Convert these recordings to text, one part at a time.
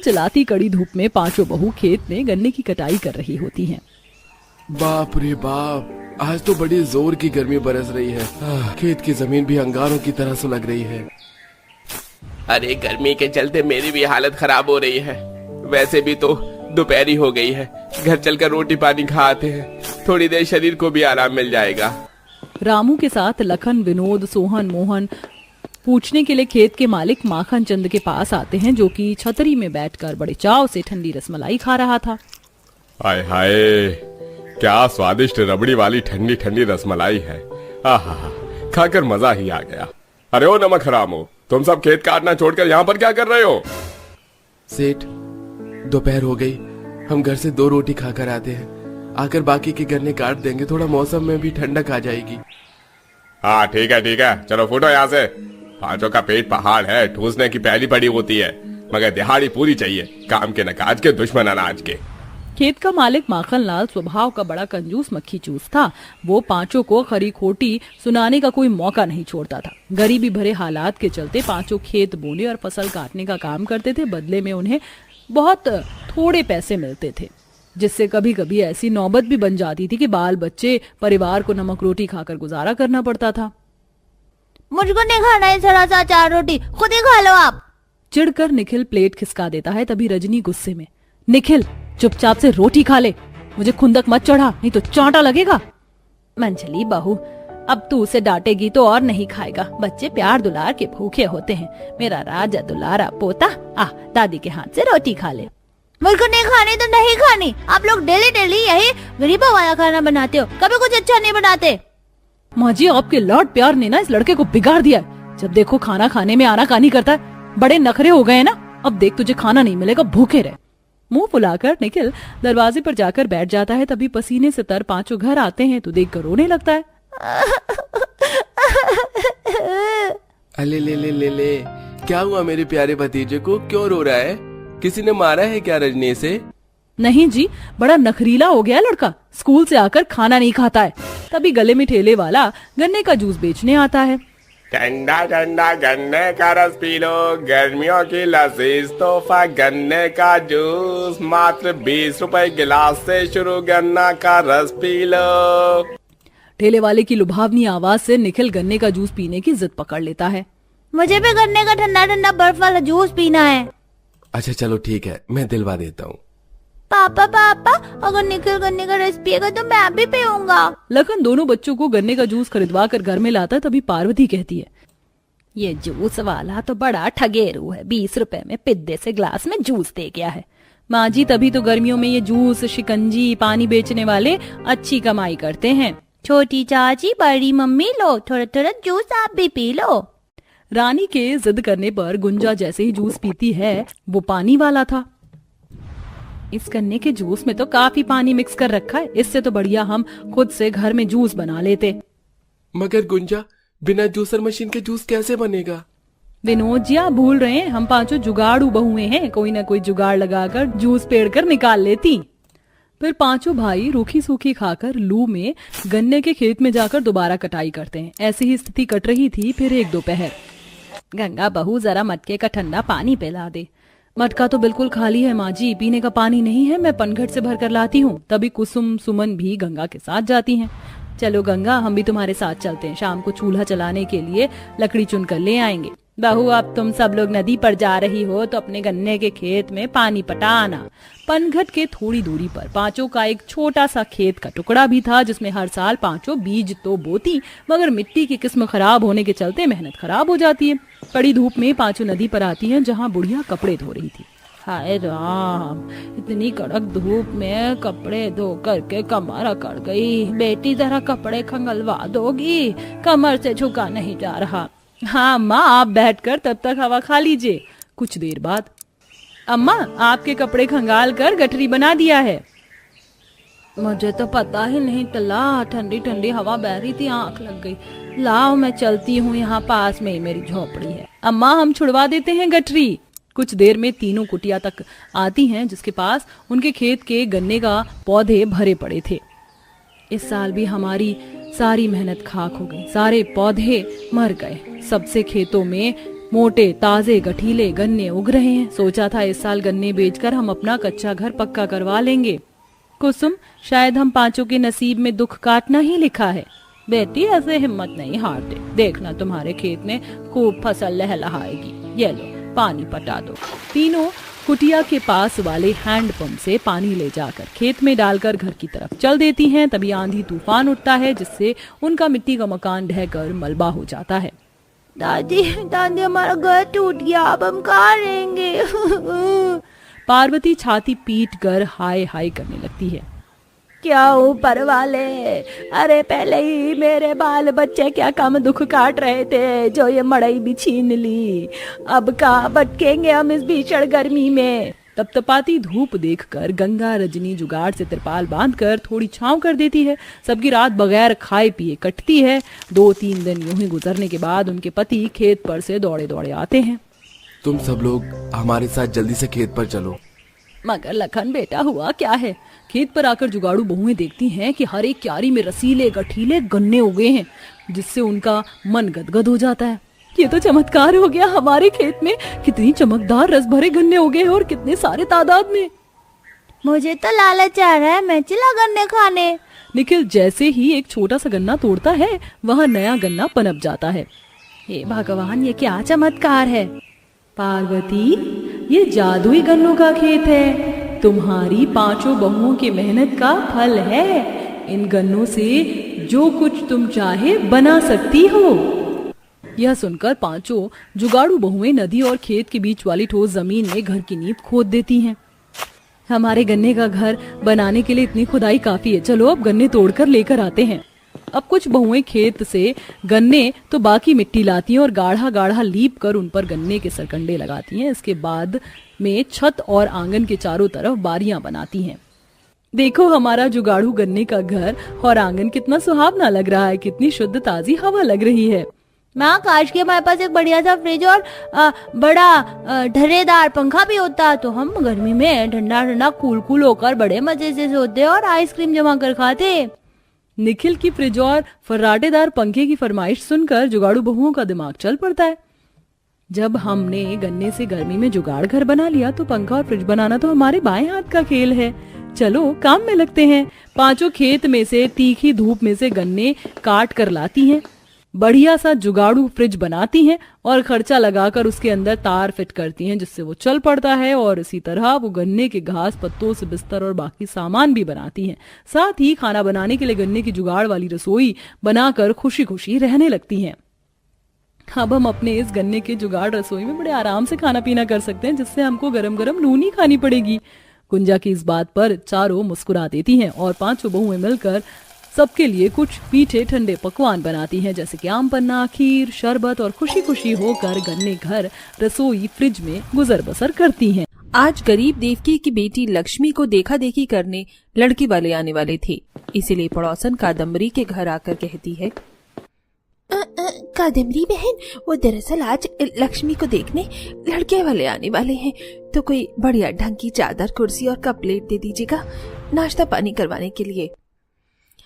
चलाती कड़ी धूप में पांचों बहू खेत में गन्ने की कटाई कर रही होती हैं। बाप रे बाप, आज तो बड़ी जोर की गर्मी बरस रही है। खेत की जमीन भी अंगारों की तरह सुलग रही है। अरे गर्मी के चलते मेरी भी हालत खराब हो रही है। वैसे भी तो दोपहरी हो गई है, घर चलकर रोटी पानी खा आते हैं, थोड़ी देर शरीर को भी आराम मिल जाएगा। रामू के साथ लखन, विनोद, सोहन, मोहन पूछने के लिए खेत के मालिक माखन चंद के पास आते हैं, जो कि छतरी में बैठकर बड़े चाव से ठंडी रसमलाई खा रहा था। हाय हाय, क्या स्वादिष्ट रबड़ी वाली ठंडी ठंडी रसमलाई है। आहा, खाकर मजा ही आ गया। अरे ओ नमक हरामो, तुम सब खेत काटना छोड़कर यहाँ पर क्या कर रहे हो? सेठ, दोपहर हो गई, हम घर से 2 रोटी खाकर आते हैं, आकर बाकी के गन्ने काट देंगे, थोड़ा मौसम में भी ठंडक आ जाएगी। हाँ ठीक है, चलो फूटो यहाँ से। पांचों का पेट पहाड़ है, ठूसने की पहली पड़ी होती है, मगर दिहाड़ी पूरी चाहिए, काम के नकाज के दुश्मन अनाज के। खेत का मालिक माखन लाल स्वभाव का बड़ा कंजूस मक्खी चूस था। वो पांचों को खरी खोटी सुनाने का कोई मौका नहीं छोड़ता था। गरीबी भरे हालात के चलते पांचों खेत बोने और फसल काटने का काम करते थे। बदले में उन्हें बहुत थोड़े पैसे मिलते थे, जिससे कभी कभी ऐसी नौबत भी बन जाती थी कि बाल बच्चे परिवार को नमक रोटी खाकर गुजारा करना पड़ता था। मुझको नहीं खाना है जरा सा 4 रोटी, खुद ही खा लो आप। चिढ़कर निखिल प्लेट खिसका देता है। तभी रजनी गुस्से में, निखिल चुपचाप से रोटी खा ले, मुझे खुंदक मत चढ़ा, नहीं तो चांटा लगेगा। मंझली बहू, अब तू उसे डांटेगी तो और नहीं खाएगा। बच्चे प्यार दुलार के भूखे होते हैं। मेरा राजा दुलारा पोता, दादी के हाथ से रोटी खा ले। मुझको नहीं खानी तो नहीं खानी। आप लोग डेली डेली यही गरीबों वाला खाना बनाते हो, कभी कुछ अच्छा नहीं बनाते। माँ जी, आपके लाड प्यार ने ना इस लड़के को बिगाड़ दिया है। जब देखो खाना खाने में आनाकानी करता है। बड़े नखरे हो गए ना, अब देख तुझे खाना नहीं मिलेगा, भूखे रहे। मुंह फुलाकर निखिल दरवाजे पर जाकर बैठ जाता है। तभी पसीने से तर पांचों घर आते हैं तो देखकर रोने लगता है। अले ले ले ले ले, क्या हुआ मेरे प्यारे भतीजे को, क्यों रो रहा है? किसी ने मारा है क्या रजनी से? नहीं जी, बड़ा नखरीला हो गया लड़का, स्कूल से आकर खाना नहीं खाता है। तभी गले में ठेले वाला गन्ने का जूस बेचने आता है। ठंडा ठंडा गन्ने का रस पी लो, गर्मियों की लजीज तोहफा गन्ने का जूस, मात्र 20 रुपए गिलास से शुरू गन्ना का रस पी लो। ठेले वाले की लुभावनी आवाज से निखिल गन्ने का जूस पीने की जिद पकड़ लेता है। मुझे भी गन्ने का ठंडा ठंडा बर्फ वाला जूस पीना है। अच्छा चलो ठीक है, मैं दिलवा देता हूँ। पापा, अगर निखिल गन्ने का रस पिएगा तो मैं भी पीऊंगा। लखन दोनों बच्चों को गन्ने का जूस खरीदवा कर घर में लाता है। तभी पार्वती कहती है, ये जूस वाला तो बड़ा ठगेरू है, 20 रुपए में पिद्दे से ग्लास में जूस दे गया है। माँ जी, तभी तो गर्मियों में ये जूस, शिकंजी, पानी बेचने वाले अच्छी कमाई करते हैं। छोटी चाची, बड़ी मम्मी, लो थोड़ा थोड़ा जूस आप भी पी लो। रानी के जिद करने पर गुंजा जैसे ही जूस पीती है, वो पानी वाला था। इस गन्ने के जूस में तो काफी पानी मिक्स कर रखा है, इससे तो बढ़िया हम खुद से घर में जूस बना लेते। मगर गुंजा, बिना जूसर मशीन के जूस कैसे बनेगा? विनोद जी, आप भूल रहे हैं, हम पांचों जुगाड़ू बहुएं हैं, कोई ना कोई जुगाड़ लगाकर जूस पेड़ कर निकाल लेती। फिर पांचों भाई रूखी सूखी खाकर लू में गन्ने के खेत में जाकर दोबारा कटाई करते हैं। ऐसी ही स्थिति कट रही थी। फिर एक दोपहर, गंगा बहू जरा मटके का ठंडा पानी पिला दे। मटका तो बिल्कुल खाली है माँ जी, पीने का पानी नहीं है, मैं पनघट से भर कर लाती हूँ। तभी कुसुम सुमन भी गंगा के साथ जाती हैं। चलो गंगा, हम भी तुम्हारे साथ चलते हैं, शाम को चूल्हा चलाने के लिए लकड़ी चुन कर ले आएंगे। बहू, अब तुम सब लोग नदी पर जा रही हो तो अपने गन्ने के खेत में पानी पटाना। पनघट के थोड़ी दूरी पर पांचों का एक छोटा सा खेत का टुकड़ा भी था, जिसमें हर साल पांचों बीज तो बोती, मगर मिट्टी की किस्म खराब होने के चलते मेहनत खराब हो जाती है। कड़ी धूप में पांचों नदी पर आती हैं, जहां बुढ़िया कपड़े धो रही थी। हाय राम, इतनी कड़क धूप में कपड़े धो करके कमर अकड़ गई। बेटी जरा कपड़े खंगलवा दोगी, कमर से झुका नहीं जा रहा। हाँ माँ, आप बैठकर तब तक हवा खा लीजिए। कुछ देर बाद, अम्मा, आपके कपड़े खंगाल कर गठरी बना दिया है। मुझे तो पता ही नहीं चला, ठंडी ठंडी हवा बह रही थी, आंख लग गई। लाओ मैं चलती हूँ, यहाँ पास में ही मेरी झोपड़ी है। अम्मा, हम छुड़वा देते हैं गठरी। कुछ देर में तीनों कुटिया तक आती हैं, जिसके पास उनके खेत के गन्ने का पौधे भरे पड़े थे। इस साल भी हमारी सारी मेहनत खाक हो गई, सारे पौधे मर गए। सबसे खेतों में मोटे ताजे गठीले गन्ने उग रहे हैं। सोचा था इस साल गन्ने बेचकर हम अपना कच्चा घर पक्का करवा लेंगे। कुसुम, शायद हम पांचों के नसीब में दुख काटना ही लिखा है। बेटी, ऐसे हिम्मत नहीं हारते। देखना तुम्हारे खेत में खूब फसल लहलहाएगी। ये लो, पानी पटा दो। तीनों कुटिया के पास वाले हैंडपंप से पानी ले जाकर खेत में डालकर घर की तरफ चल देती हैं। तभी आंधी तूफान उठता है, जिससे उनका मिट्टी का मकान ढहकर मलबा हो जाता है। दादी दादी, हमारा घर टूट गया, अब हम कहाँ रहेंगे? पार्वती छाती पीट कर हाय हाय करने लगती है। क्या ऊपर वाले, अरे पहले ही मेरे बाल बच्चे क्या कम दुख काट रहे थे, जो ये मड़ई भी छीन ली। अब कहाँ भटकेंगे हम इस भीषण गर्मी में। तपतपाती धूप देखकर गंगा रजनी जुगाड़ से तिरपाल बांधकर थोड़ी छांव कर देती है। सबकी रात बगैर खाए पिए कटती है। 2-3 दिन यूं ही गुजरने के बाद उनके पति खेत पर से दौड़े दौड़े आते हैं। तुम सब लोग हमारे साथ जल्दी से खेत पर चलो। मगर लखन बेटा, हुआ क्या है? खेत पर आकर जुगाड़ू बहुएं देखती हैं कि हर एक क्यारी में रसीले गठीले गन्ने उगे हैं, जिससे उनका मन गदगद हो जाता है। ये तो चमत्कार हो गया, हमारे खेत में कितनी चमकदार रस भरे गन्ने उगे हैं और कितने सारे तादाद में। मुझे तो लालच आ रहा है, मैं चला गन्ने खाने। निखिल जैसे ही एक छोटा सा गन्ना तोड़ता है, वहाँ नया गन्ना पनप जाता है। हे भगवान, ये क्या चमत्कार है। पार्वती, ये जादुई गन्नों का खेत है। तुम्हारी 5 बहुओं की मेहनत का फल है। इन गन्नों से जो कुछ तुम चाहे बना सकती हो। यह सुनकर 5 जुगाड़ू बहुएं नदी और खेत के बीच वाली ठोस जमीन में घर की नींव खोद देती हैं। हमारे गन्ने का घर बनाने के लिए इतनी खुदाई काफी है। चलो अब गन्ने तोड़कर लेकर आते हैं। अब कुछ बहुएं खेत से गन्ने तो बाकी मिट्टी लाती हैं और गाढ़ा गाढ़ा लीप कर उन पर गन्ने के सरकंडे लगाती हैं। इसके बाद में छत और आंगन के चारों तरफ बारियां बनाती हैं। देखो, हमारा जुगाड़ू गन्ने का घर और आंगन कितना सुहावना लग रहा है। कितनी शुद्ध ताजी हवा लग रही है। माँ, काश के हमारे पास एक बढ़िया सा फ्रिज और बड़ा ढर्रेदार पंखा भी होता, तो हम गर्मी में ठंडा ठंडा कूल होकर बड़े मजे से सोते और आइसक्रीम जमा कर खाते। निखिल की फ्रिज और फर्राटेदार पंखे की फरमाइश सुनकर जुगाड़ू बहुओं का दिमाग चल पड़ता है। जब हमने गन्ने से गर्मी में जुगाड़ घर बना लिया, तो पंखा और फ्रिज बनाना तो हमारे बाएं हाथ का खेल है। चलो काम में लगते हैं। 5 खेत में से तीखी धूप में से गन्ने काट कर लाती हैं, बढ़िया सा जुगाड़ू फ्रिज बनाती हैं और खर्चा लगाकर उसके अंदर तार फिट करती हैं, जिससे वो चल पड़ता है। और इसी तरह वो गन्ने के घास पत्तों से बिस्तर और बाकी सामान भी बनाती हैं। साथ ही खाना बनाने के लिए गन्ने की जुगाड़ वाली रसोई बनाकर खुशी खुशी रहने लगती हैं। अब हम अपने इस गन्ने के जुगाड़ रसोई में बड़े आराम से खाना पीना कर सकते हैं, जिससे हमको गरम गरम नूनी खानी पड़ेगी। गुंजा की इस बात पर चारों मुस्कुरा देती हैं और 5 बहुएं मिलकर सबके लिए कुछ मीठे ठंडे पकवान बनाती हैं, जैसे कि आम पन्ना, खीर, शरबत, और खुशी खुशी होकर गन्ने घर, रसोई, फ्रिज में गुजर बसर करती हैं। आज गरीब देवकी की बेटी लक्ष्मी को देखा देखी करने लड़के वाले आने वाले थे, इसीलिए पड़ोसन कादम्बरी के घर आकर कहती है, कादम्बरी बहन, वो दरअसल आज लक्ष्मी को देखने लड़के वाले आने वाले हैं, तो कोई बढ़िया ढंग की चादर, कुर्सी और कप प्लेट दे दीजिएगा नाश्ता पानी करवाने के लिए।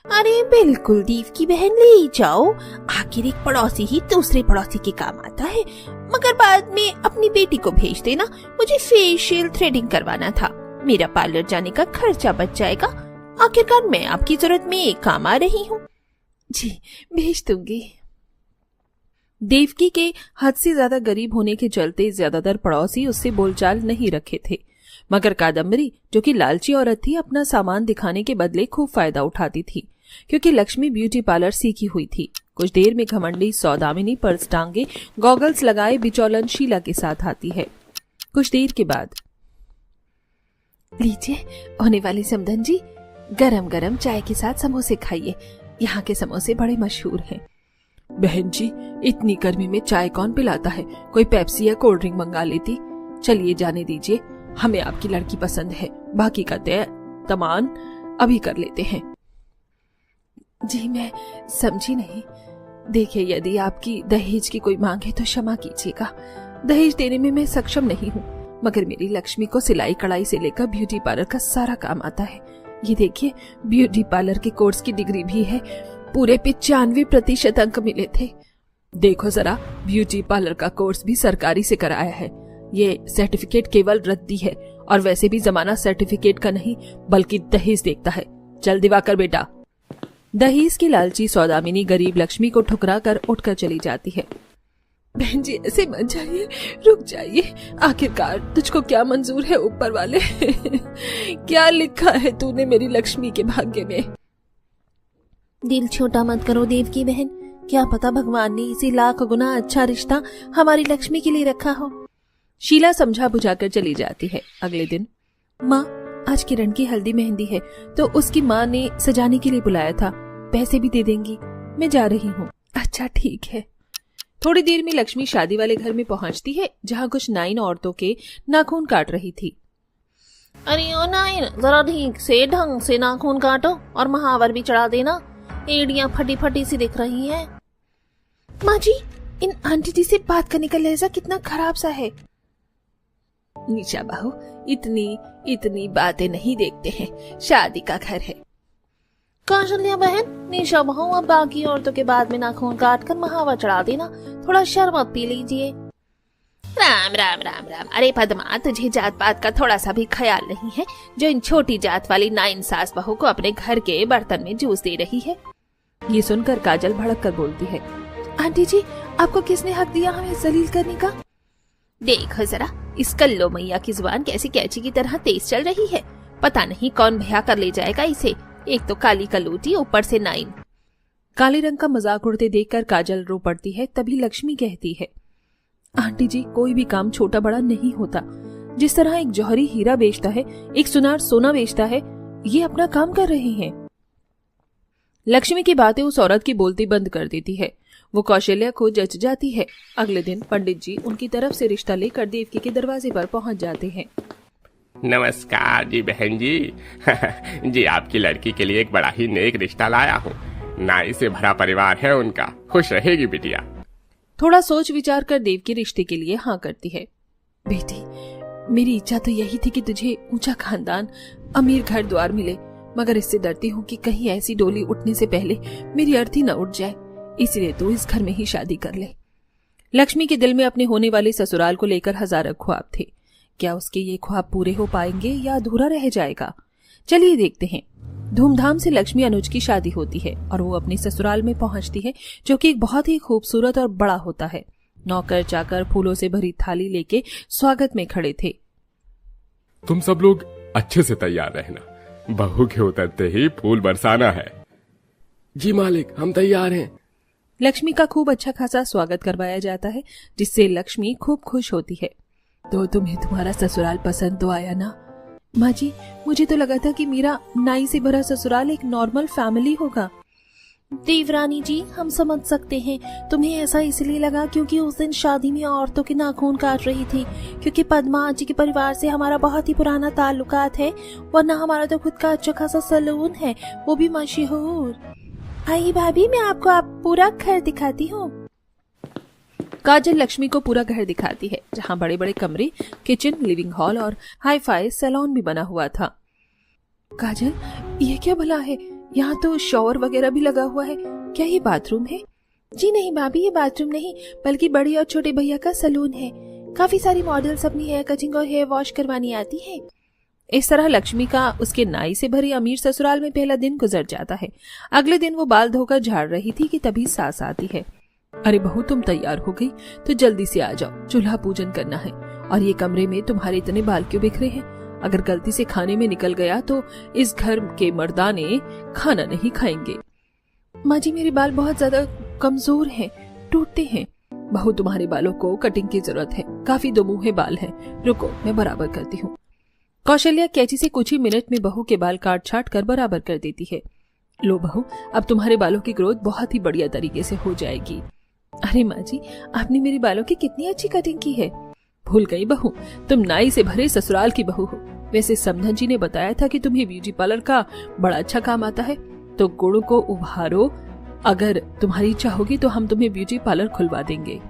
अरे बिल्कुल देवकी बहन, ले जाओ। आखिर एक पड़ोसी ही दूसरे पड़ोसी के काम आता है। मगर बाद में अपनी बेटी को भेज देना, मुझे फेशियल थ्रेडिंग करवाना था। मेरा पार्लर जाने का खर्चा बच जाएगा। आखिरकार मैं आपकी जरूरत में काम आ रही हूँ। जी भेज दूंगी। देवकी के हद से ज्यादा गरीब होने के चलते ज्यादातर पड़ोसी उससे बोलचाल नहीं रखे थे, मगर कादम्बरी, जो कि लालची औरत थी, अपना सामान दिखाने के बदले खूब फायदा उठाती थी, क्योंकि लक्ष्मी ब्यूटी पार्लर सीखी हुई थी। कुछ देर में घमंडी सौदामिनी पर्स टांगे, गॉगल्स लगाए बिचौलन शीला के साथ आती है। कुछ देर के बाद, लीजिए होने वाली समधन जी, गरम गरम चाय के साथ समोसे खाइए। यहाँ के समोसे बड़े मशहूर हैं। बहन जी, इतनी गर्मी में चाय कौन पिलाता है? कोई पेप्सी या कोल्ड ड्रिंक मंगा लेती। चलिए जाने दीजिए, हमें आपकी लड़की पसंद है, बाकी का तय तमान अभी कर लेते हैं। जी मैं समझी नहीं। देखिए, यदि आपकी दहेज की कोई मांग है तो क्षमा कीजिएगा। दहेज देने में मैं सक्षम नहीं हूँ, मगर मेरी लक्ष्मी को सिलाई कढ़ाई से लेकर ब्यूटी पार्लर का सारा काम आता है। ये देखिए, ब्यूटी पार्लर के कोर्स की डिग्री भी है। पूरे 95% अंक मिले थे। देखो जरा, ब्यूटी पार्लर का कोर्स भी सरकारी से कराया है। ये सर्टिफिकेट केवल रद्दी है, और वैसे भी जमाना सर्टिफिकेट का नहीं बल्कि दहेज देखता है। चल दिवाकर बेटा। दहेज की लालची सौदामिनी गरीब लक्ष्मी को ठुकरा कर उठकर चली जाती है। बहन जी ऐसे मत जाइए, रुक जाइए। आखिरकार तुझको क्या मंजूर है ऊपर वाले? क्या लिखा है तूने मेरी लक्ष्मी के भाग्य में? दिल छोटा मत करो देवकी बहन, क्या पता भगवान ने इसी लाख गुना अच्छा रिश्ता हमारी लक्ष्मी के लिए रखा हो। शीला समझा बुझाकर चली जाती है। अगले दिन, माँ आज किरण की हल्दी मेहंदी है तो उसकी माँ ने सजाने के लिए बुलाया था, पैसे भी दे देंगी, मैं जा रही हूँ। अच्छा ठीक है। थोड़ी देर में लक्ष्मी शादी वाले घर में पहुंचती है जहाँ कुछ नाइन औरतों के नाखून काट रही थी। अरे ओ नाइन, जरा ठीक से ढंग से नाखून काटो और महावर भी चढ़ा देना, एड़ियां फटी फटी सी दिख रही हैं। माँ जी, इन आंटी जी से बात करने का लहजा कितना खराब सा है। निशा बहू, इतनी बातें नहीं देखते हैं, शादी का घर है। कौशल्या बहन, निशा बहू अब बाकी औरतों के बाद में नाखून काट कर महावर चढ़ा देना, थोड़ा शरबत पी लीजिए। राम राम राम राम। अरे पद्मा, तुझे जात पात का थोड़ा सा भी ख्याल नहीं है, जो इन छोटी जात वाली नाइन सास बहू को अपने घर के बर्तन में जूस दे रही है। ये सुनकर काजल भड़क कर बोलती है, आंटी जी आपको किसने हक दिया हमें जलील करने का? देखो जरा, इस कल्लो मैया की जुबान कैसी कैची की तरह तेज चल रही है। पता नहीं कौन भैया कर ले जाएगा इसे। एक तो काली कलूटी, ऊपर से नाइन। काले रंग का मजाक उड़ते देखकर काजल रो पड़ती है। तभी लक्ष्मी कहती है, आंटी जी कोई भी काम छोटा बड़ा नहीं होता। जिस तरह एक जौहरी हीरा बेचता है, एक सुनार सोना बेचता है, ये अपना काम कर रहे हैं। लक्ष्मी की बातें उस औरत की बोलती बंद कर देती है। वो कौशल्या को जच जाती है। अगले दिन पंडित जी उनकी तरफ से रिश्ता लेकर देवकी के दरवाजे पर पहुंच जाते हैं। नमस्कार जी बहन जी। जी आपकी लड़की के लिए एक बड़ा ही नेक रिश्ता लाया हूँ। नाई से भरा परिवार है उनका, खुश रहेगी बिटिया। थोड़ा सोच विचार कर देवकी रिश्ते के लिए हाँ करती है। बेटी, मेरी इच्छा तो यही थी कि तुझे ऊंचा खानदान, अमीर घर द्वार मिले, मगर इससे डरती हूँ कि कहीं ऐसी डोली उठने से पहले मेरी अर्थी न उठ जाए, इसलिए तो इस घर में ही शादी कर ले। लक्ष्मी के दिल में अपने होने वाले ससुराल को लेकर हजारों ख्वाब थे। क्या उसके ये ख्वाब पूरे हो पाएंगे या अधूरा रह जाएगा? चलिए देखते हैं। धूमधाम से लक्ष्मी अनुज की शादी होती है और वो अपने ससुराल में पहुंचती है, जो कि एक बहुत ही खूबसूरत और बड़ा होता है। नौकर चाकर फूलों से भरी थाली लेके स्वागत में खड़े थे। तुम सब लोग अच्छे से तैयार रहना, बहू के उतरते ही फूल बरसाना है। जी मालिक, हम तैयार हैं। लक्ष्मी का खूब अच्छा खासा स्वागत करवाया जाता है, जिससे लक्ष्मी खूब खुश होती है। तो तुम्हें तुम्हारा ससुराल पसंद तो आया ना? माँ जी, मुझे तो लगा था कि मेरा नाई से भरा ससुराल एक नॉर्मल फैमिली होगा। देवरानी जी, हम समझ सकते हैं तुम्हें ऐसा इसलिए लगा क्योंकि उस दिन शादी में औरतों के नाखून काट रही थी, क्योंकि पद्मा जी के परिवार से हमारा बहुत ही पुराना ताल्लुकात है, वरना हमारा तो खुद का अच्छा खासा सैलून है, वो भी मशहूर। आइए भाभी, मैं आपको पूरा घर दिखाती हूँ। काजल लक्ष्मी को पूरा घर दिखाती है, जहाँ बड़े बड़े कमरे, किचन, लिविंग हॉल और हाई फाई सैलून भी बना हुआ था। काजल, ये क्या भला है? यहाँ तो शॉवर वगैरह भी लगा हुआ है, क्या ये बाथरूम है? जी नहीं भाभी, ये बाथरूम नहीं बल्कि बड़ी और छोटे भैया का सैलून है। काफी सारी मॉडल्स अपनी हेयर कटिंग और हेयर वॉश करवानी आती है। इस तरह लक्ष्मी का उसके नाई से भरे अमीर ससुराल में पहला दिन गुजर जाता है। अगले दिन वो बाल धोकर झाड़ रही थी कि तभी सास आती है। अरे बहू, तुम तैयार हो गई तो जल्दी से आ जाओ, चूल्हा पूजन करना है। और ये कमरे में तुम्हारे इतने बाल क्यों बिखरे हैं? अगर गलती से खाने में निकल गया तो इस घर के मर्दाने खाना नहीं खाएंगे। माँ जी, मेरे बाल बहुत ज्यादा कमजोर हैं, टूटते हैं। बहू, तुम्हारे बालों को कटिंग की जरूरत है, काफी दोमुहे बाल हैं। रुको, मैं बराबर करती हूँ। कौशल्या कैंची से कुछ ही मिनट में बहू के बाल काट छाट कर बराबर कर देती है। लो बहू, अब तुम्हारे बालों की ग्रोथ बहुत ही बढ़िया तरीके से हो जाएगी। अरे माँ जी, आपने मेरे बालों की कितनी अच्छी कटिंग की है। भूल गई बहू, तुम नाई से भरे ससुराल की बहू हो। वैसे समधन जी ने बताया था कि तुम्हें ब्यूटी पार्लर का बड़ा अच्छा काम आता है, तो गुड़ को उभारो। अगर तुम्हारी इच्छा होगी तो हम तुम्हें ब्यूटी पार्लर खुलवा देंगे।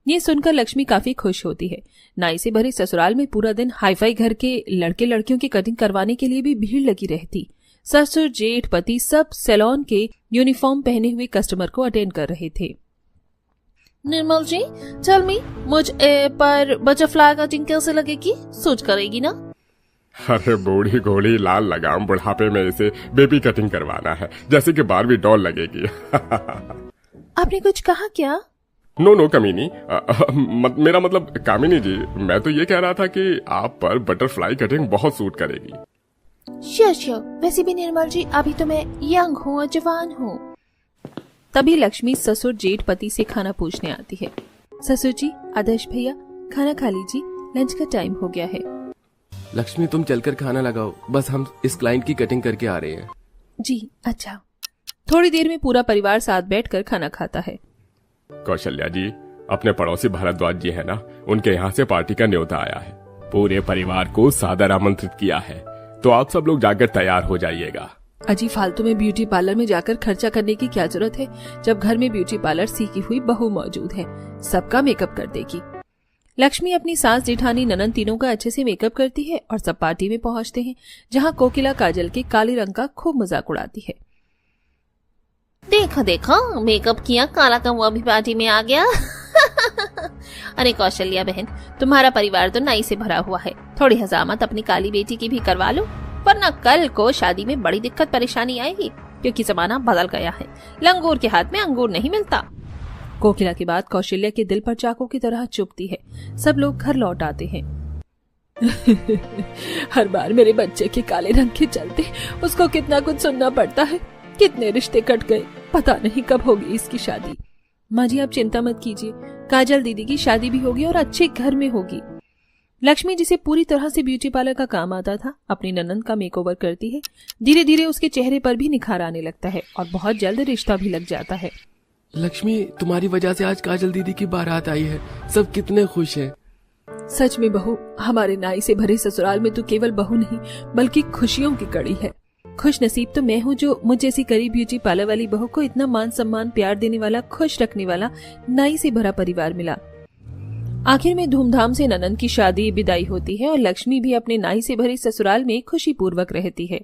ये सुनकर लक्ष्मी काफी खुश होती है। नाई से भरे ससुराल में पूरा दिन हाईफाई घर के लड़के लड़कियों की कटिंग करवाने के लिए भी भीड़ लगी रहती। ससुर, जेठ, पति सब सैलून के यूनिफॉर्म पहने हुए कस्टमर को अटेंड कर रहे थे। निर्मल जी, टेल मी, मुझ पर बटरफ्लाई कटिंग कैसे लगेगी? सूट करेगी ना? अरे बूढ़ी घोड़ी लाल लगाम, बुढ़ापे में इसे बेबी कटिंग करवाना है, जैसे कि बारबी डॉल लगेगी। आपने कुछ कहा क्या? नो कमीनी, मेरा मतलब कामिनी जी, मैं तो ये कह रहा था कि आप पर बटरफ्लाई कटिंग बहुत सूट करेगी। श्योर। वैसे भी निर्मल जी, अभी तो मैं यंग हूँ और जवान हूँ। तभी लक्ष्मी ससुर जेठ पति से खाना पूछने आती है। ससुर जी, आदर्श भैया, खाना खा लीजिए, लंच का टाइम हो गया है। लक्ष्मी तुम चलकर खाना लगाओ, बस हम इस क्लाइंट की कटिंग करके आ रहे हैं। जी अच्छा। थोड़ी देर में पूरा परिवार साथ बैठकर खाना खाता है। कौशल्या जी, अपने पड़ोसी भारद्वाज जी है ना, उनके यहाँ से पार्टी का न्योता आया है। पूरे परिवार को सादर आमंत्रित किया है, तो आप सब लोग जाकर तैयार हो जाइएगा। अजी, फालतू में ब्यूटी पार्लर में जाकर खर्चा करने की क्या जरूरत है, जब घर में ब्यूटी पार्लर सीखी हुई बहू मौजूद है, सबका मेकअप कर देगी। लक्ष्मी अपनी सास, जेठानी, ननद तीनों का अच्छे से मेकअप करती है और सब पार्टी में पहुंचते हैं, जहां कोकिला काजल के काले रंग का खूब मजाक उड़ाती है। देखो मेकअप किया, काला कौवा भी पार्टी में आ गया। अरे कौशल्या बहन, तुम्हारा परिवार तो नाई से भरा हुआ है, थोड़ी हजामत अपनी काली बेटी की भी करवा लो, वरना कल को शादी में बड़ी दिक्कत परेशानी आएगी, क्योंकि जमाना बदल गया है, लंगूर के हाथ में अंगूर नहीं मिलता। कोकिला की बात कौशल्या के दिल पर चाकू की तरह चुभती है। सब लोग घर लौट आते हैं। हर बार मेरे बच्चे के काले रंग के चलते उसको कितना कुछ सुनना पड़ता है, कितने रिश्ते कट गए, पता नहीं कब होगी इसकी शादी। माँ जी, आप चिंता मत कीजिए, काजल दीदी की शादी भी होगी और अच्छे घर में होगी। लक्ष्मी, जिसे पूरी तरह से ब्यूटी पार्लर का काम आता था, अपनी ननंद का मेकओवर करती है। धीरे धीरे उसके चेहरे पर भी निखार आने लगता है और बहुत जल्द रिश्ता भी लग जाता है। लक्ष्मी, तुम्हारी वजह से आज काजल दीदी की बारात आई है, सब कितने खुश हैं। सच में बहू, हमारे नाई से भरे ससुराल में तो केवल बहू नहीं बल्कि खुशियों की कड़ी है। खुश नसीब तो मैं हूँ जो मुझ जैसी गरीब ब्यूटी पार्लर वाली बहू को इतना मान सम्मान, प्यार देने वाला, खुश रखने वाला नाई से भरा परिवार मिला। आखिर में धूमधाम से ननंद की शादी विदाई होती है और लक्ष्मी भी अपने नाई से भरे ससुराल में खुशी पूर्वक रहती है।